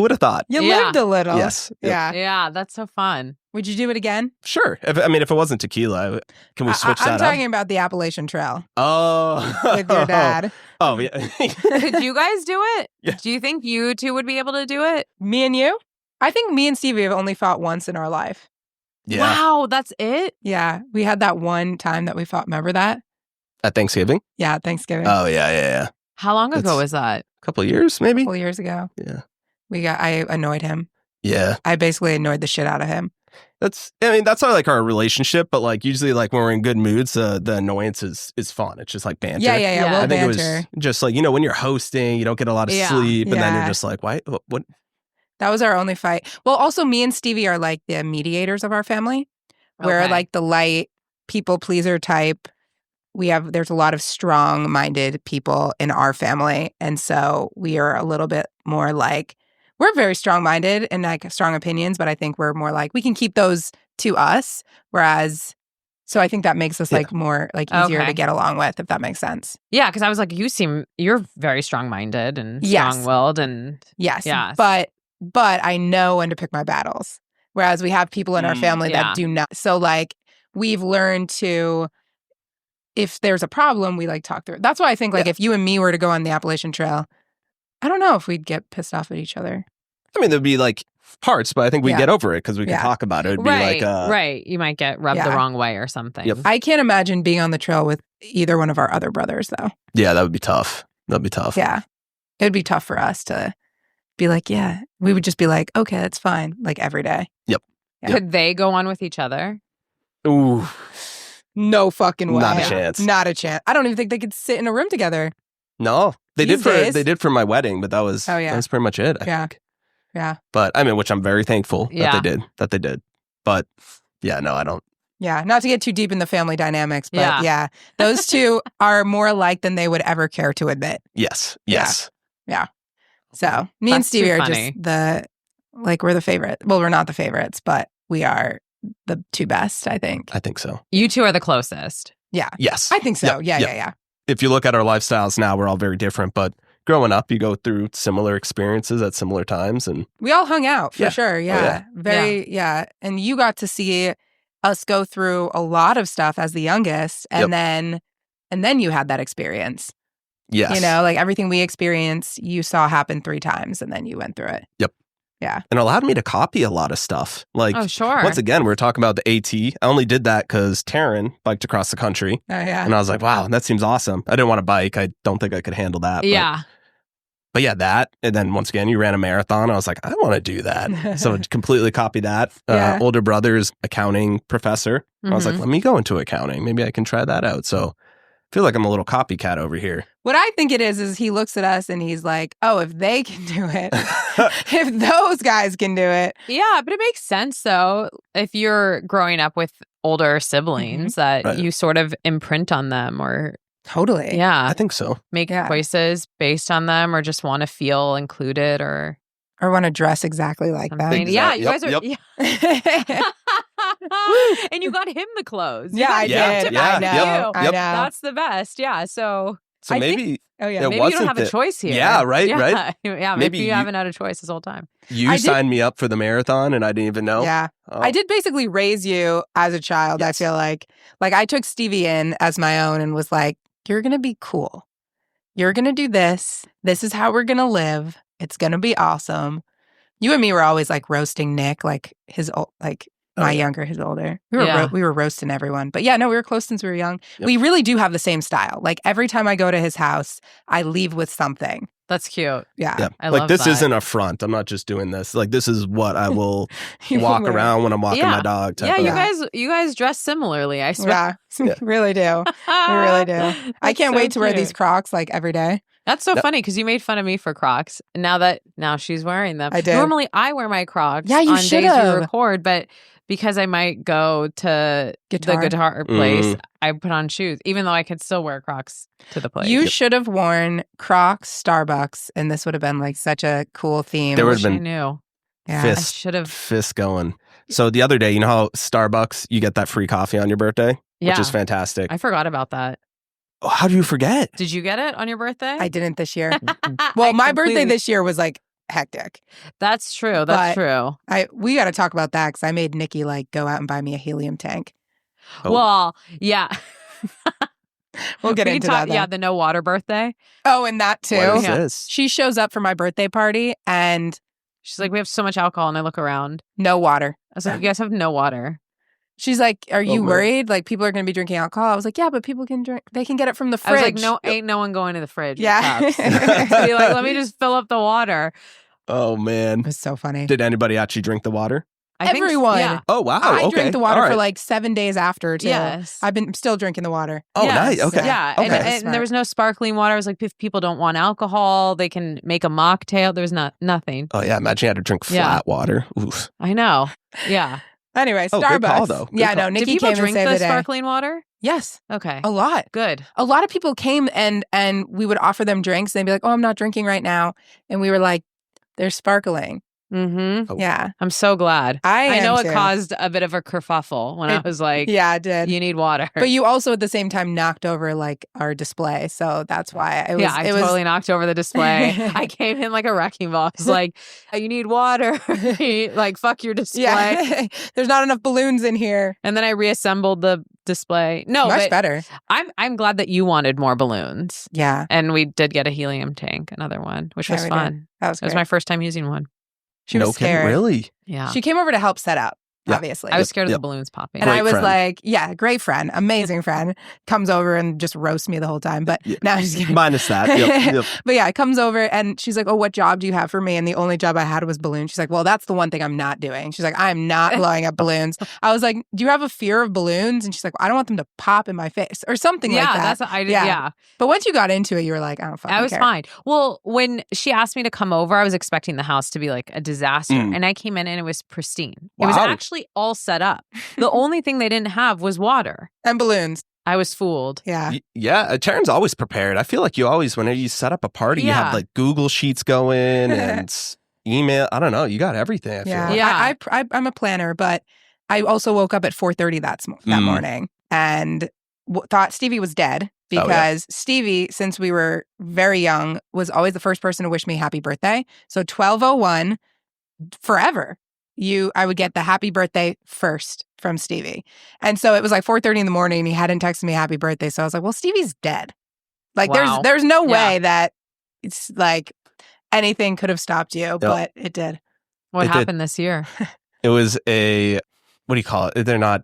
would have thought? You lived a little. Yes. Yep. Yeah, that's so fun. Would you do it again? Sure. If it wasn't tequila, can we switch that up? I'm talking about the Appalachian Trail. Oh. With your dad. Oh, yeah. Could you guys do it? Yeah. Do you think you two would be able to do it? Me and you? I think me and Stevie have only fought once in our life. Yeah. Wow, that's it? Yeah. We had that one time that we fought. Remember that? At Thanksgiving? Yeah, Thanksgiving. Oh, yeah. How long ago was that? A couple of years, maybe? A couple years ago. Yeah. I annoyed him. Yeah. I basically annoyed the shit out of him. That's our relationship, but like usually like when we're in good moods, the annoyance is fun. It's just like banter. Yeah. I think it was just like, when you're hosting, you don't get a lot of sleep, and then you're just like, why? What? That was our only fight. Well, also me and Stevie are like the mediators of our family. We're like the light people pleaser type. There's a lot of strong-minded people in our family, and so we are a little bit more like, we're very strong-minded and like strong opinions, but I think we're more like, we can keep those to us, whereas, so I think that makes us like more like easier to get along with, if that makes sense. Yeah, because I was like, you're very strong-minded and strong-willed, and yes. But I know when to pick my battles, whereas we have people in our family that do not. So like, we've learned to if there's a problem, we like talk through it. That's why I think like if you and me were to go on the Appalachian Trail, I don't know if we'd get pissed off at each other. I mean, there'd be like parts, but I think we get over it because we can talk about it. It'd be like right. You might get rubbed the wrong way or something. Yep. I can't imagine being on the trail with either one of our other brothers, though. Yeah, that would be tough. That'd be tough. Yeah, it would be tough for us to be like, yeah. We would just be like, okay, that's fine, like every day. Yep. Yeah. Could they go on with each other? Ooh, no fucking way. Not a chance. Not a chance. I don't even think they could sit in a room together. No, they These did days. they did for my wedding, but that was that was pretty much it. I think. Yeah. But I mean, which I'm very thankful that they did. But yeah, no, I don't. Yeah, not to get too deep in the family dynamics, but yeah those two are more alike than they would ever care to admit. Yes. Yeah. So me and Stevie are just we're the favorite. Well, we're not the favorites, but we are the two best, I think. I think so. You two are the closest. Yeah. Yes. I think so. Yep. Yeah. If you look at our lifestyles now, we're all very different, but growing up, you go through similar experiences at similar times, and we all hung out for sure. Oh, Yeah. And you got to see us go through a lot of stuff as the youngest, and then you had that experience. Yes. You know, like everything we experienced, you saw happen 3 times, and then you went through it. Yep. Yeah. And allowed me to copy a lot of stuff. Like, oh, sure. Once again, we're talking about the AT. I only did that because Tarryn biked across the country. Oh, yeah. And I was like, wow, that seems awesome. I didn't want to bike. I don't think I could handle that. But yeah, that. And then once again, you ran a marathon. I was like, I want to do that. So completely copy that. Older brother's accounting professor. I was like, let me go into accounting. Maybe I can try that out. So I feel like I'm a little copycat over here. What I think it is he looks at us and he's like, oh, if they can do it, if those guys can do it. Yeah, but it makes sense, though, if you're growing up with older siblings that you sort of imprint on them or... Totally. Yeah. I think so. Make choices based on them or just want to feel included or want to dress exactly like them. Exactly. Yeah, you guys are... Yeah. And you got him the clothes. Yeah, I did. I know. I know. That's the best. Yeah, so maybe... maybe you don't have a choice here. Yeah, right. Yeah, maybe you haven't had a choice this whole time. You signed me up for the marathon and I didn't even know. Yeah. I did basically raise you as a child, I feel like. Like, I took Stevie in as my own and was like, you're going to be cool. You're going to do this. This is how we're going to live. It's going to be awesome. You and me were always like roasting Nick, like his old, like my younger, his older. We were roasting everyone. But yeah, no, we were close since we were young. Yep. We really do have the same style. Like every time I go to his house, I leave with something. That's cute. Yeah. I love this that. isn't a front. I'm not just doing this. Like this is what I will walk around when I'm walking my dog. You guys dress similarly, I swear. Yeah, we really do. We really do. I can't wait to wear these Crocs like every day. That's so funny because you made fun of me for Crocs. Now she's wearing them. I did. Normally I wear my Crocs on days we record, but because I might go to the guitar place, I put on shoes, even though I could still wear Crocs to the place. You should have worn Crocs, Starbucks, and this would have been like such a cool theme. There would have been I knew. Yeah. I should have. Fist going. So the other day, you know how Starbucks, you get that free coffee on your birthday? Yeah. Which is fantastic. I forgot about that. Oh, how do you forget? Did you get it on your birthday? I didn't this year. Well, my birthday this year was like hectic. That's true. That's true. We got to talk about that because I made Nikki like go out and buy me a helium tank. Oh. Well, yeah. We'll get into that. Yeah, the no water birthday. Oh, and that too. What is this? She shows up for my birthday party and she's like, we have so much alcohol, and I look around. No water. I was like, you guys have no water. She's like, are you worried? Like, people are going to be drinking alcohol? I was like, yeah, but people can drink. They can get it from the fridge. I was like, no, ain't no one going to the fridge. Yeah. Be like, let me just fill up the water. Oh, man. It was so funny. Did anybody actually drink the water? Everyone. Yeah. Oh, wow. I drank the water for like 7 days after, too. Yes. I've been still drinking the water. Oh, nice. Okay. Yeah. Okay. And there was no sparkling water. I was like, if people don't want alcohol, they can make a mocktail. There was nothing. Oh, yeah. Imagine you had to drink flat water. Oof. I know. Yeah. Anyway, Starbucks. Good call, though. Good call. No, Nikki Did people came drink and saved the the day. sparkling water? Yes. Okay. A lot. Good. A lot of people came and we would offer them drinks. And they'd be like, oh, I'm not drinking right now. And we were like, they're sparkling. Mm-hmm. Oh. Yeah. I'm so glad. I know am it too. caused a bit of a kerfuffle when I was like, yeah, it did. you need water. But you also at the same time knocked over like our display. So that's why it was. Yeah, I totally knocked over the display. I came in like a wrecking ball. I was like, you need water. Like, fuck your display. Yeah. There's not enough balloons in here. And then I reassembled the display. No, Much but better. I'm glad that you wanted more balloons. Yeah. And we did get a helium tank, another one, which was fun. That was It was great. my first time using one. She was scared. Really? Yeah. She came over to help set up. Yeah. Obviously. I was scared of the balloons popping. And Great I was friend. like, yeah, great friend, amazing friend. Comes over and just roasts me the whole time. But now she's kidding. Minus that. Yep. But yeah, it comes over and she's like, oh, what job do you have for me? And the only job I had was balloons. She's like, well, that's the one thing I'm not doing. She's like, I'm not blowing up balloons. I was like, do you have a fear of balloons? And she's like, well, I don't want them to pop in my face or something like that. Yeah, that's what I did. Yeah. But once you got into it, you were like, I don't fucking care. I was fine. Well, when she asked me to come over, I was expecting the house to be like a disaster. And I came in and it was pristine. It was actually all set up. The only thing they didn't have was water. And balloons. I was fooled. Yeah. Yeah. Taryn's always prepared. I feel like you always, whenever you set up a party, you have like Google Sheets going and email. I don't know. You got everything. I feel like. Yeah. I'm a planner, but I also woke up at 4:30 that morning and thought Stevie was dead because Stevie, since we were very young, was always the first person to wish me happy birthday. So 12:01 forever. I would get the happy birthday first from Stevie. And so it was like 4:30 in the morning and he hadn't texted me happy birthday. So I was like, well, Stevie's dead. Like there's no way that it's like anything could have stopped you, but it did. What happened this year? It was what do you call it? They're not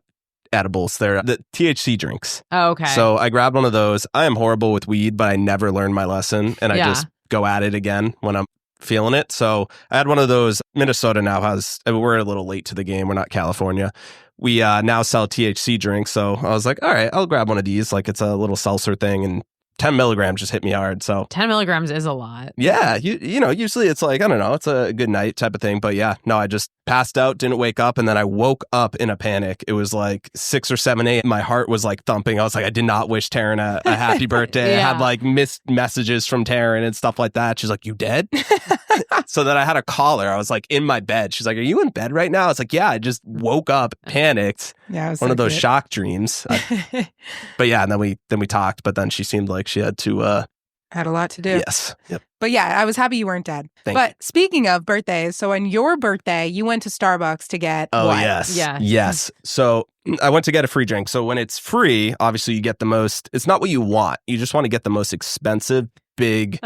edibles. They're the THC drinks. Oh, okay. So I grabbed one of those. I am horrible with weed, but I never learned my lesson. And I just go at it again when I'm feeling it. So I had one of those. Minnesota now we're a little late to the game. We're not California. We now sell THC drinks. So I was like, all right, I'll grab one of these. Like it's a little seltzer thing. And 10 milligrams just hit me hard. So 10 milligrams is a lot. Yeah. You know, usually it's like, I don't know, it's a good night type of thing. But yeah, no, I just passed out, didn't wake up. And then I woke up in a panic. It was like 6 or 7 a.m. My heart was like thumping. I was like, I did not wish Tarryn a happy birthday. I had like missed messages from Tarryn and stuff like that. She's like, you dead? So then I had to call her. I was like in my bed. She's like, are you in bed right now? I was like, yeah, I just woke up, panicked. Yeah, it was one of those shock dreams. But yeah, and then we talked, but then she seemed like she had to had a lot to do. Yes. Yep. But yeah, I was happy you weren't dead. But speaking of birthdays, so on your birthday, you went to Starbucks to get what? Yes. So I went to get a free drink. So when it's free, obviously you get the most, it's not what you want. You just want to get the most expensive, big,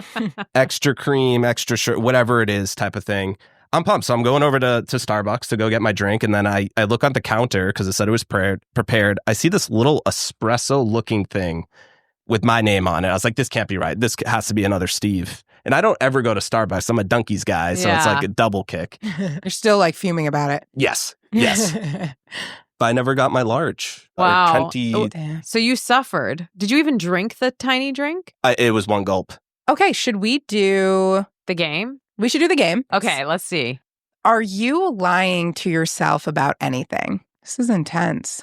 extra cream, extra sugar, whatever it is type of thing. I'm pumped. So I'm going over to Starbucks to go get my drink. And then I look on the counter because it said it was prepared. I see this little espresso looking thing with my name on it. I was like, this can't be right. This has to be another Steve. And I don't ever go to Starbucks. I'm a Dunkies guy. So it's like a double kick. You're still like fuming about it. Yes. But I never got my large. Wow. So you suffered. Did you even drink the tiny drink? It was one gulp. Okay. Should we do the game? We should do the game. Okay. Let's see. Are you lying to yourself about anything? This is intense.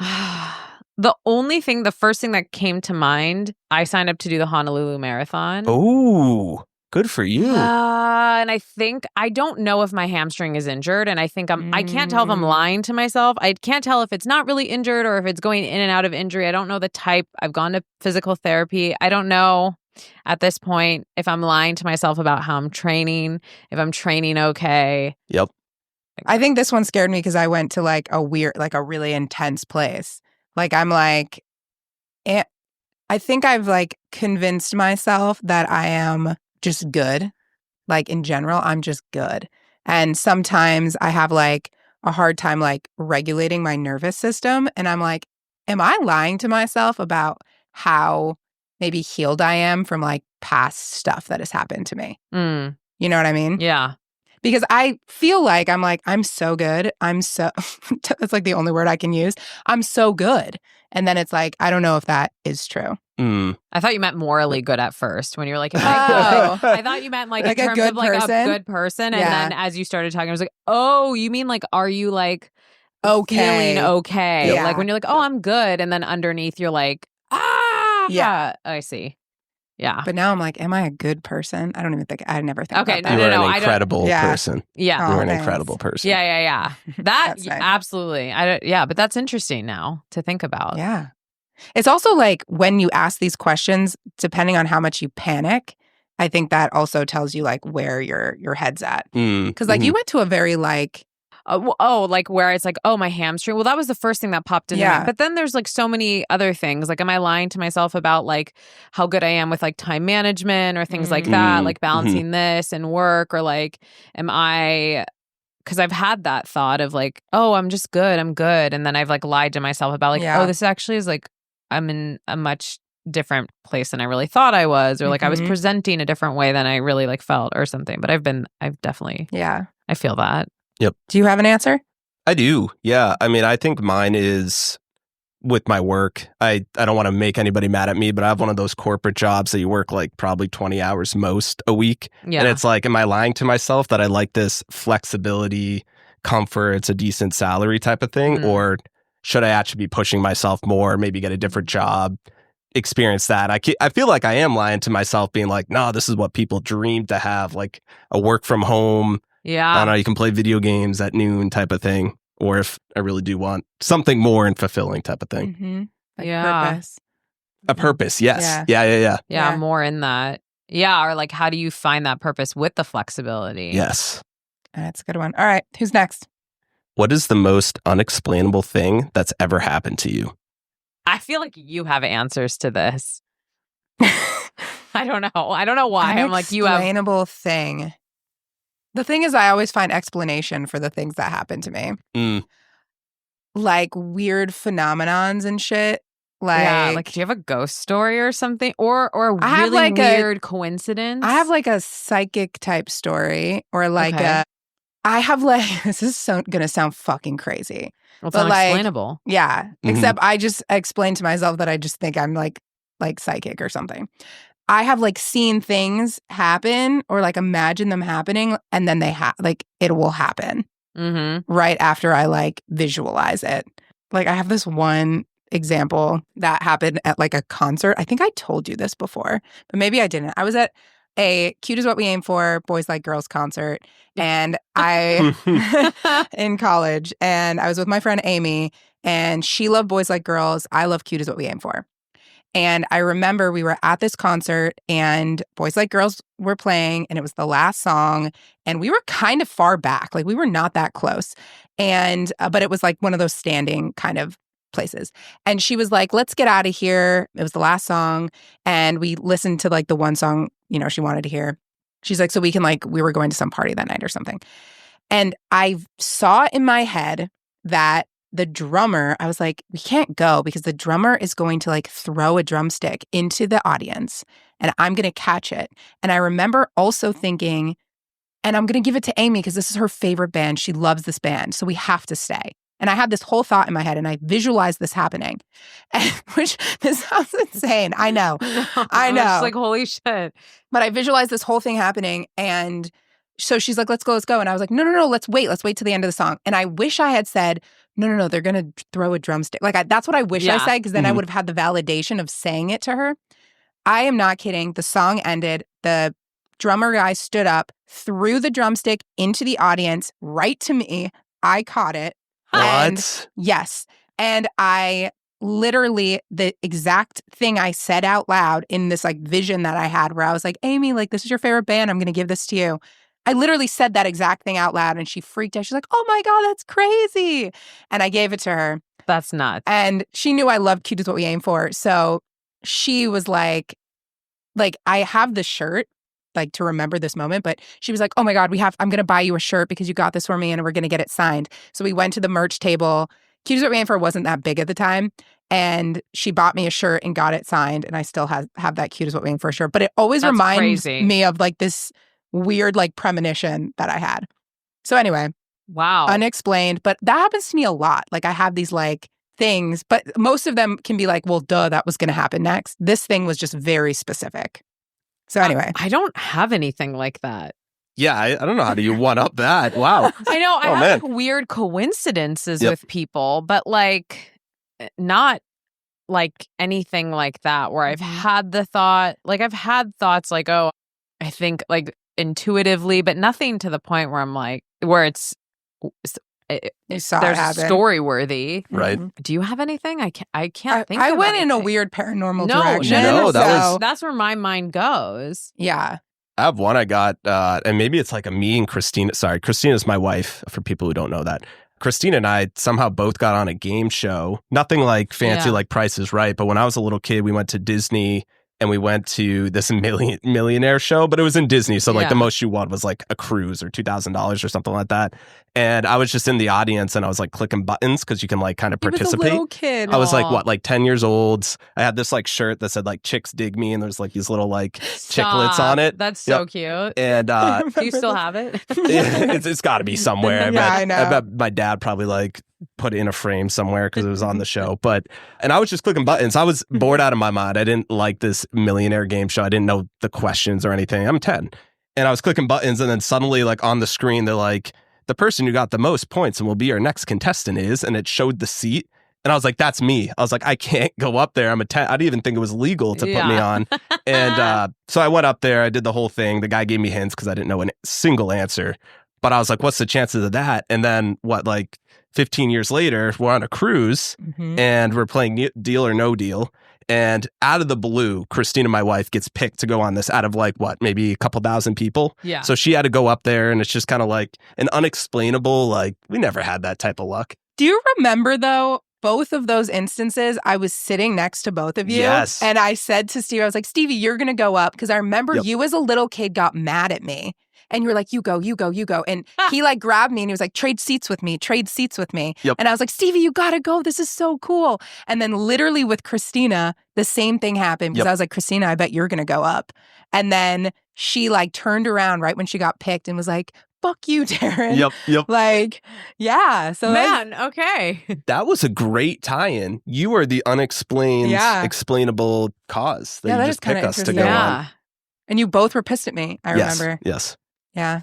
The first thing that came to mind, I signed up to do the Honolulu Marathon. Oh, good for you. And I don't know if my hamstring is injured. And I think I can't tell if I'm lying to myself. I can't tell if it's not really injured or if it's going in and out of injury. I don't know the type. I've gone to physical therapy. I don't know at this point if I'm lying to myself about how I'm training, if I'm training okay. Yep. I think this one scared me because I went to like a really intense place. Like, I'm like, I think I've like convinced myself that I am just good. Like in general, I'm just good. And sometimes I have like a hard time like regulating my nervous system. And I'm like, am I lying to myself about how maybe healed I am from like past stuff that has happened to me? You know what I mean? Yeah. Because I feel like I'm so good. That's like the only word I can use. I'm so good. And then it's like, I don't know if that is true. I thought you meant morally good at first when you were like, am I good? I thought you meant like in terms of like a good person. And then as you started talking, I was like, oh, you mean like, are you like feeling okay? Yeah. Like when you're like, oh, I'm good. And then underneath you're like, ah. Yeah. I see. Yeah. But now I'm like, am I a good person? I never think Okay, about no, that. You were no, an I don't- incredible Yeah. person. Yeah. You were an thanks. incredible person. Yeah. That That's nice. absolutely. But that's interesting now to think about. Yeah. It's also like when you ask these questions, depending on how much you panic, I think that also tells you like where your head's at. Because like you went to a very like like where it's like, oh, my hamstring. Well, that was the first thing that popped into Yeah. me. But then there's like so many other things. Like, am I lying to myself about like how good I am with like time management or things like that, like balancing this and work, or like, am I? Because I've had that thought of like, oh, I'm just good, I'm good, and then I've like lied to myself about like, Yeah. oh, this actually is like I'm in a much different place than I really thought I was, or like I was presenting a different way than I really like felt or something. But I've definitely, I feel that. Yep. Do you have an answer? I do. Yeah. I mean, I think mine is with my work. I don't want to make anybody mad at me, but I have one of those corporate jobs that you work like probably 20 hours most a week. Yeah. And it's like, am I lying to myself that I like this flexibility, comfort, it's a decent salary type of thing? Or should I actually be pushing myself more, maybe get a different job, experience that? I feel like I am lying to myself, being like, no, this is what people dream to have, like a work from home. Yeah. I don't know, you can play video games at noon type of thing. Or if I really do want something more and fulfilling type of thing. Like Yeah. purpose. A purpose, yes. Yeah. Yeah, more in that. Yeah, or like how do you find that purpose with the flexibility? Yes. That's a good one. All right, who's next? What is the most unexplainable thing that's ever happened to you? I feel like you have answers to this. I don't know. I don't know why. I'm like, you have. Unexplainable thing. The thing is, I always find explanation for the things that happen to me. Like weird phenomenons and shit. Like, do you have a ghost story or something? Or a really have like weird coincidence? I have like a psychic type story, or like I have like, this is gonna sound fucking crazy. Well, it's but unexplainable. Like, yeah. Except I just explain to myself that I just think I'm like psychic or something. I have like seen things happen or like imagine them happening, and then they like it will happen right after I like visualize it. Like I have this one example that happened at like a concert. I think I told you this before, but maybe I didn't. I was at a Cute is What We Aim For Boys Like Girls concert, and I in college, and I was with my friend Amy, and she loved Boys Like Girls. I love Cute is What We Aim For. And I remember we were at this concert and Boys Like Girls were playing, and it was the last song, and we were kind of far back. Like we were not that close. And but it was like one of those standing kind of places. And she was like, let's get out of here. It was the last song. And we listened to like the one song, she wanted to hear. She's like, so we can we were going to some party that night or something. And I saw in my head that the drummer, I was like, we can't go because the drummer is going to like throw a drumstick into the audience and I'm going to catch it. And I remember also thinking, and I'm going to give it to Amy because this is her favorite band. She loves this band. So we have to stay. And I had this whole thought in my head and I visualized this happening, which this sounds insane. I know. I know. It's like, holy shit. But I visualized this whole thing happening. And so she's like, let's go. And I was like, no, let's wait till the end of the song. And I wish I had said, no, they're going to throw a drumstick. Like, that's what I wish I said, because then I would have had the validation of saying it to her. I am not kidding. The song ended. The drummer guy stood up, threw the drumstick into the audience, right to me. I caught it. What? And, yes. And I literally, the exact thing I said out loud in this like vision that I had where I was like, Amy, like, this is your favorite band. I'm going to give this to you. I literally said that exact thing out loud and she freaked out. She's like, oh my God, that's crazy. And I gave it to her. That's nuts. And she knew I loved Cute is What We Aim For. So she was like, I have the shirt, like to remember this moment, but she was like, oh my God, I'm going to buy you a shirt because you got this for me and we're going to get it signed. So we went to the merch table. Cute is What We Aim For wasn't that big at the time. And she bought me a shirt and got it signed. And I still have that Cute is What We Aim For shirt. But it always reminds me of like this weird like premonition that I had. So anyway. Wow. Unexplained. But that happens to me a lot. Like I have these like things, but most of them can be like, well, duh, that was going to happen next. This thing was just very specific. So anyway. I don't have anything like that. Yeah, I don't know how do you one up that. Wow. I know. I have like weird coincidences with people, but like not like anything like that where I've had the thought, like I've had thoughts like, oh, I think like intuitively, but nothing to the point where I'm like, where it's there's story worthy. Right. Do you have anything? I can't think I of went anything. in a weird paranormal No, direction. No, that's where my mind goes. Yeah. I have one I got, and maybe it's like a me and Christina. Sorry, Christina's my wife, for people who don't know that. Christina and I somehow both got on a game show. Nothing like fancy like Price is Right, but when I was a little kid, we went to Disney and we went to this millionaire show, but it was in Disney. So like the most you won was like a cruise or $2,000 or something like that. And I was just in the audience and I was like clicking buttons because you can like kind of participate. You was a little kid. I was like, what, like 10 years old. I had this like shirt that said like chicks dig me. And there's like these little like chiclets on it. That's so cute. And do you still have it? it's got to be somewhere. I know. I bet my dad probably like put it in a frame somewhere because it was on the show. And I was just clicking buttons. I was bored out of my mind. I didn't like this millionaire game show. I didn't know the questions or anything. I'm 10. And I was clicking buttons and then suddenly like on the screen, they're like, the person who got the most points and will be our next contestant is, and it showed the seat. And I was like, that's me. I was like, I can't go up there. I'm a 10. I didn't even think it was legal to put me on. And so I went up there. I did the whole thing. The guy gave me hints because I didn't know a single answer. But I was like, what's the chances of that? And then like 15 years later, we're on a cruise and we're playing Deal or No Deal. And out of the blue, Christina, my wife, gets picked to go on this out of like, what, maybe a couple thousand people? Yeah. So she had to go up there and it's just kind of like an unexplainable, like, we never had that type of luck. Do you remember, though, both of those instances, I was sitting next to both of you. Yes. And I said to Steve, I was like, Stevie, you're going to go up. Because I remember you as a little kid got mad at me. And you were like, you go, you go, you go. And he like grabbed me and he was like, trade seats with me. Yep. And I was like, Stevie, you got to go. This is so cool. And then literally with Christina, the same thing happened because I was like, Christina, I bet you're going to go up. And then she like turned around right when she got picked and was like, fuck you, Tarryn. Yep. Like, yeah. So man, okay. That was a great tie-in. You are the unexplained, explainable cause that you just pick us to go on. And you both were pissed at me, I remember. Yes. Yeah.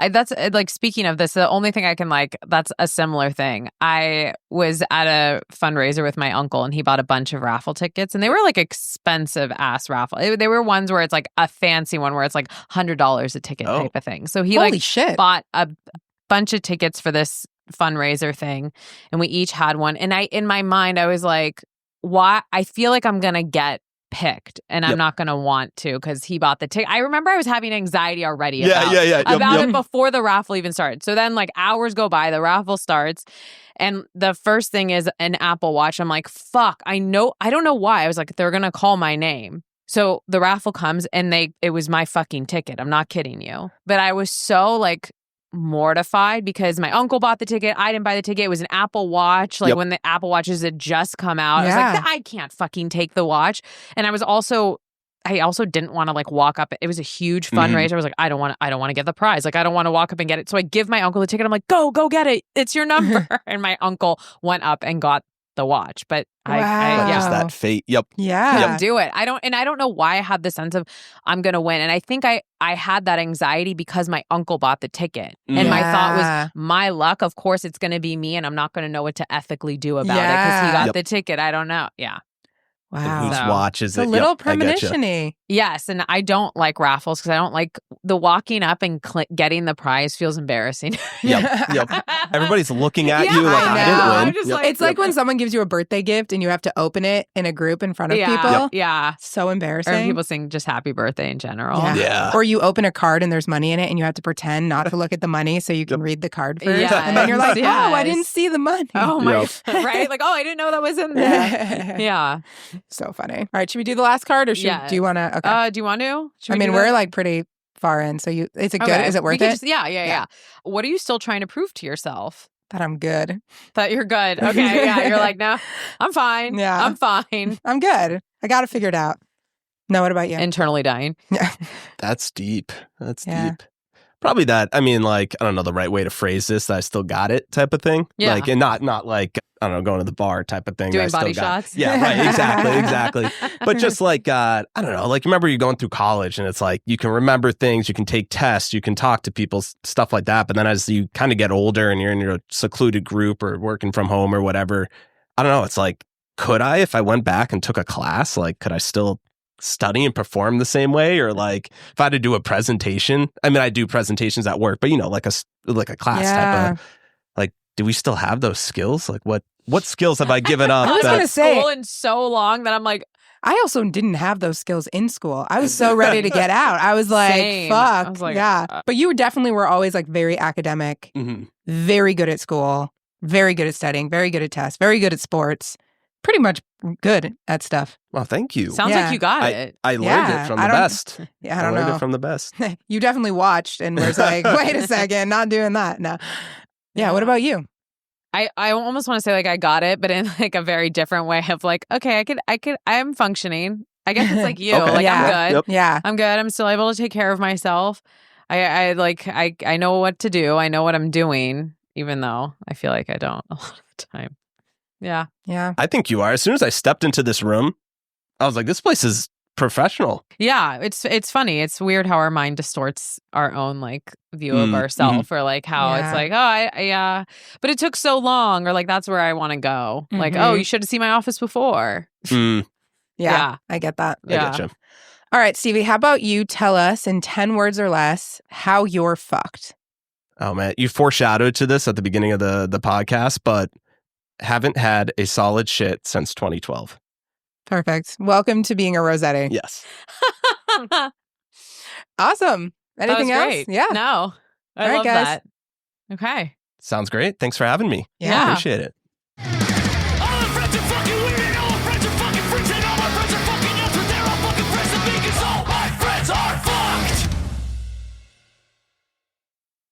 That's like, speaking of this, the only thing I can like, that's a similar thing. I was at a fundraiser with my uncle and he bought a bunch of raffle tickets and they were like expensive ass raffle. They were ones where it's like a fancy one where it's like $100 a ticket type of thing. So he bought a bunch of tickets for this fundraiser thing and we each had one. And in my mind, I was like, why? I feel like I'm going to get picked and I'm not going to want to because he bought the ticket. I remember I was having anxiety already about it before the raffle even started. So then like hours go by, the raffle starts and the first thing is an Apple Watch. I'm like, fuck, I don't know why. I was like, they're going to call my name. So the raffle comes and it was my fucking ticket. I'm not kidding you. But I was so like mortified because my uncle bought the ticket. I didn't buy the ticket. It was an Apple Watch. Like when the Apple Watches had just come out, I was like, I can't fucking take the watch. And I also didn't want to like walk up. It was a huge fundraiser. I was like, I don't want to get the prize. Like, I don't want to walk up and get it. So I give my uncle the ticket. I'm like, go get it. It's your number. And my uncle went up and got the watch. But just that fate. Couldn't do it. I don't know why I had the sense of I'm gonna win. And I think I had that anxiety because my uncle bought the ticket. And my thought was, my luck, of course it's gonna be me and I'm not gonna know what to ethically do about it because he got the ticket. I don't know. Yeah. Wow. Whose watch is it? A little premonition-y. Yes, and I don't like raffles because I don't like the walking up and getting the prize feels embarrassing. Yep. Everybody's looking at you like I didn't win. It's like when someone gives you a birthday gift and you have to open it in a group in front of people. Yeah. So embarrassing. Or people sing just happy birthday in general. Yeah. Or you open a card and there's money in it and you have to pretend not to look at the money so you can read the card first. And then you're like, oh, I didn't see the money. Oh my, right? Like, oh, I didn't know that was in there. Yeah. So funny. All right, should we do the last card or do you want to? Okay. Do you want to? We're like pretty far in. So is it good? Is it worth it? Yeah. What are you still trying to prove to yourself? That I'm good. That you're good. Okay. Yeah. You're like, no, I'm fine. Yeah. I'm fine. I'm good. I got it figured out. No, what about you? Internally dying. Yeah. That's deep. Deep. Probably that. I mean, like, I don't know the right way to phrase this. That I still got it type of thing. Yeah. Like, and not like, I don't know, going to the bar type of thing. Doing I still body got shots. Yeah, right. Exactly. But just like, I don't know, like, remember you're going through college and it's like, you can remember things, you can take tests, you can talk to people, stuff like that. But then as you kind of get older and you're in your secluded group or working from home or whatever, I don't know, it's like could I, if I went back and took a class, like, could I still study and perform the same way? Or like, if I had to do a presentation, I mean, I do presentations at work, but you know, like a class type of, like, do we still have those skills? Like, what skills have I given up? I was going to say, school in so long that I'm like, I also didn't have those skills in school. I was so ready to get out. I was like, Same. fuck. I was like, But you definitely were always like very academic, very good at school, very good at studying, very good at tests, very good at sports, pretty much good at stuff. Well, thank you. Sounds like you got it. I learned it from the best. Yeah, I don't know. I learned it from the best. You definitely watched and was like, wait a second, not doing that. No. Yeah, what about you? I almost want to say like I got it, but in like a very different way of like, okay, I'm functioning. I guess it's like you. Okay. Like I'm good. Yep. Yeah. I'm good. I'm still able to take care of myself. I know what to do. I know what I'm doing, even though I feel like I don't a lot of the time. Yeah. Yeah. I think you are. As soon as I stepped into this room, I was like, this place is professional. Yeah, it's funny. It's weird how our mind distorts our own like view of ourselves, or like how it's like, oh, but it took so long, or like that's where I want to go. Like, oh, you should have seen my office before. Yeah, I get that. I get you. All right, Stevie, how about you tell us in 10 words or less how you're fucked? Oh man, you foreshadowed to this at the beginning of the podcast, but haven't had a solid shit since 2012. Perfect. Welcome to being a Rossetti. Yes. Awesome. Anything else? Great. Yeah. No. I All right, love guys. that. Okay. Sounds great. Thanks for having me. Yeah. Appreciate it.